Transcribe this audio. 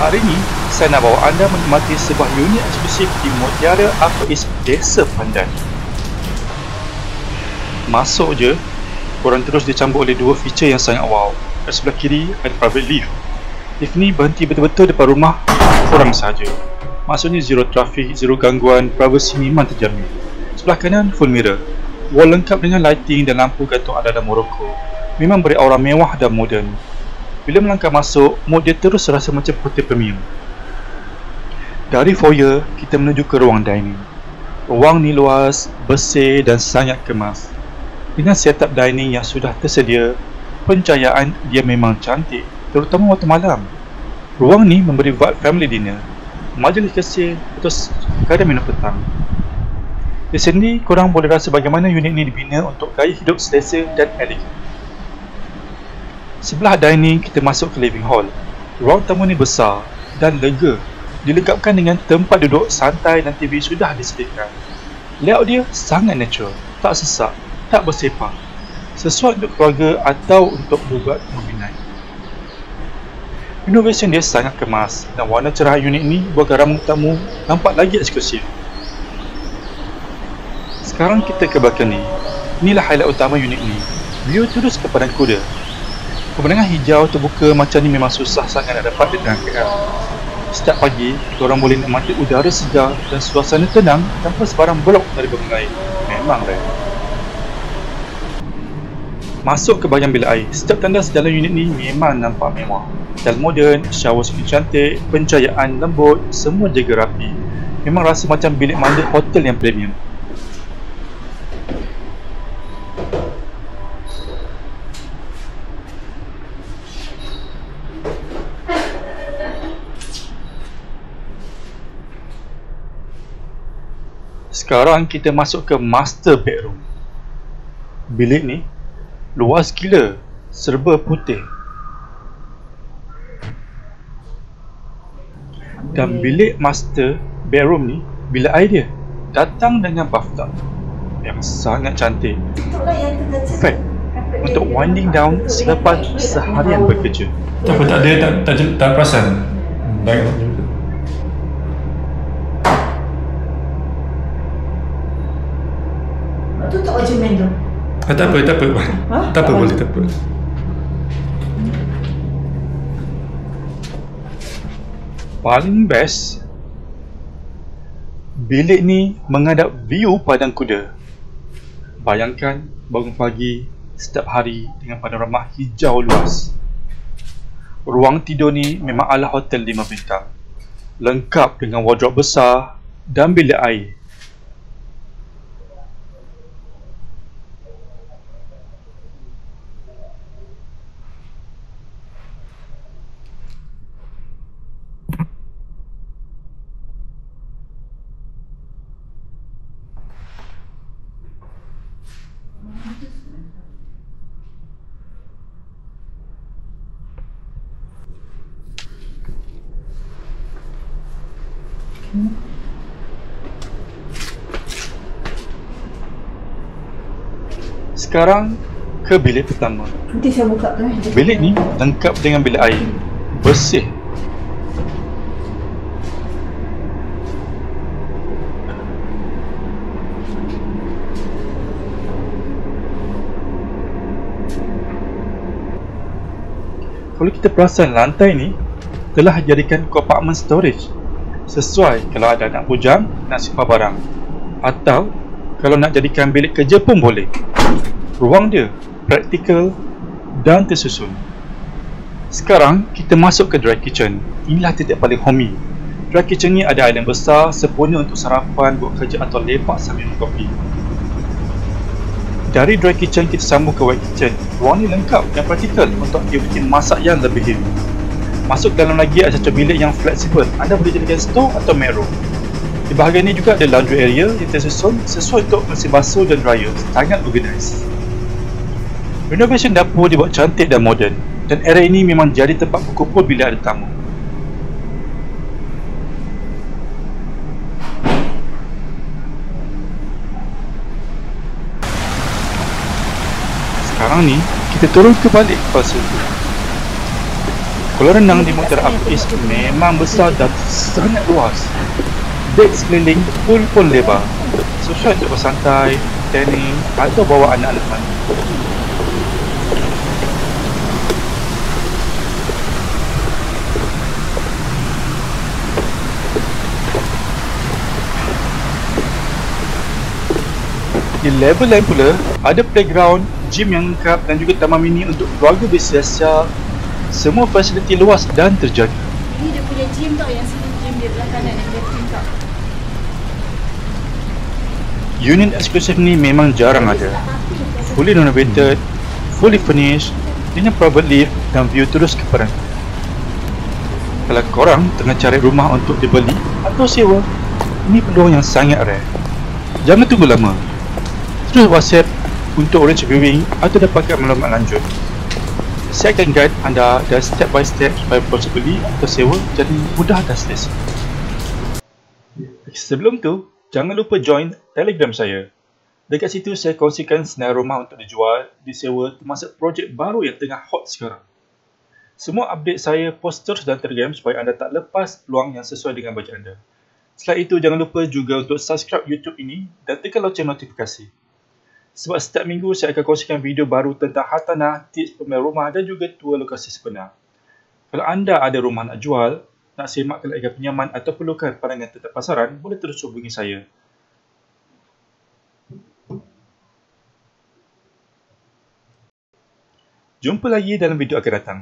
Hari ini, saya nak bawa anda menikmati sebuah unit eksklusif di Mutiara Upper East Desa Pandan. Masuk je, korang terus dicambuk oleh dua feature yang sangat wow. Kat sebelah kiri ada private lift. Lift ni berhenti betul-betul depan rumah korang sahaja. Maksudnya zero traffic, zero gangguan, privacy memang terjamin. Sebelah kanan full mirror. Wall lengkap dengan lighting dan lampu gantung ala-ala Morocco. Memang beri aura mewah dan moden. Bila melangkah masuk, mood dia terus rasa macam hotel premium. Dari foyer, kita menuju ke ruang dining. Ruang ni luas, bersih dan sangat kemas. Dengan setup dining yang sudah tersedia, pencahayaan dia memang cantik, terutama waktu malam. Ruang ni memberi vibe family dinner, majlis kecil atau sekadar minum petang. Di sini, korang boleh rasa bagaimana unit ni dibina untuk gaya hidup selesa dan elegan. Sebelah dining, kita masuk ke living hall. Ruang tamu ni besar dan lega, dilengkapkan dengan tempat duduk santai dan TV sudah disediakan. Layout dia sangat natural, tak sesak, tak bersepah, sesuai untuk keluarga atau untuk buat movie night. Renovation dia sangat kemas dan warna cerah unit ni buatkan ruang tamu nampak lagi eksklusif. Sekarang kita ke balkoni. Inilah highlight utama unit ni. View terus ke padang kuda. Pemandangan hijau terbuka macam ni memang susah sangat nak dapat di tengah KL. Setiap pagi, korang boleh nikmati udara segar dan suasana tenang tanpa sebarang blok dari bangun lain. Memang rare. Masuk ke bahagian bilik air. Setiap tandas dalam unit ni memang nampak mewah. Style moden, shower skin cantik, pencahayaan lembut, semua jaga rapi. Memang rasa macam bilik mandi hotel yang premium. Sekarang kita masuk ke master bedroom. Bilik ni luas gila, serba putih. Dan bilik master bedroom ni, bilik air dia datang dengan bathtub yang sangat cantik. Perfect untuk winding down selepas seharian bekerja. Tak apa, tak perasan. Baik. Tutup je main tu. Tak apa. Tak apa, boleh, tak apa. Paling best, bilik ni menghadap view padang kuda. Bayangkan bangun pagi setiap hari dengan panorama hijau luas. Ruang tidur ni memang ala hotel 5 bintang, lengkap dengan wardrobe besar dan bilik air. Sekarang ke bilik pertama. Nanti saya buka tu. Bilik ni lengkap dengan bilik air, bersih. Kalau kita perasan, lantai ni telah dijadikan compartment storage. Sesuai kalau ada anak bujang nak simpan barang, atau kalau nak jadikan bilik kerja pun boleh. Ruang dia praktikal dan tersusun. Sekarang kita masuk ke dry kitchen. Inilah titik paling homey. Dry kitchen ni ada island besar sempurna untuk sarapan, buat kerja atau lepak sambil minum kopi. Dari dry kitchen kita sambung ke wet kitchen. Ruang ni lengkap dan praktikal untuk aktiviti masak yang lebih heavy. Masuk dalam lagi ada satu bilik yang fleksibel. Anda boleh jadikan store atau maid room. Di bahagian ni juga ada laundry area yang tersusun sesuai untuk mesin basuh dan dryer. Sangat organized. Renovation dapur dibuat cantik dan moden, dan area ini memang jadi tempat berkumpul bila ada tamu. Sekarang ni, kita turun ke balik fase tu. Kolam renang di Muktaar Apis memang besar dan sangat luas. Dek sekeliling pun lebar, sesuai untuk bersantai, tanning atau bawa anak-anak mandi. Di level lain pula, ada playground, gym yang lengkap dan juga taman mini untuk keluarga bersiasat. Semua fasiliti luas dan terjaga. Ini dia punya gym tau, yang sini gym dia belah kanan yang dia tingkap. Unit eksklusif ni memang jarang ada. Fully renovated, fully furnished, dengan private lift dan view terus ke perantau. Kalau korang tengah cari rumah untuk dibeli atau sewa, ini peluang yang sangat rare. Jangan tunggu lama. Terus WhatsApp untuk arrange viewing atau dapatkan maklumat lanjut. Saya akan guide anda dan step by step supaya proses beli atau sewa jadi mudah dan selesa. Sebelum tu, jangan lupa join Telegram saya. Dekat situ saya kongsikan senarai rumah untuk dijual, disewa termasuk projek baru yang tengah hot sekarang. Semua update saya post terus dalam Telegram supaya anda tak lepas peluang yang sesuai dengan bajet anda. Selain itu, jangan lupa juga untuk subscribe YouTube ini dan tekan loceng notifikasi. Sebab setiap minggu saya akan kongsikan video baru tentang hartanah, tips pembelian rumah dan juga tour lokasi sebenar. Kalau anda ada rumah nak jual, nak semak kelayakan pinjaman atau perlukan pandangan tentang pasaran, boleh terus hubungi saya. Jumpa lagi dalam video akan datang.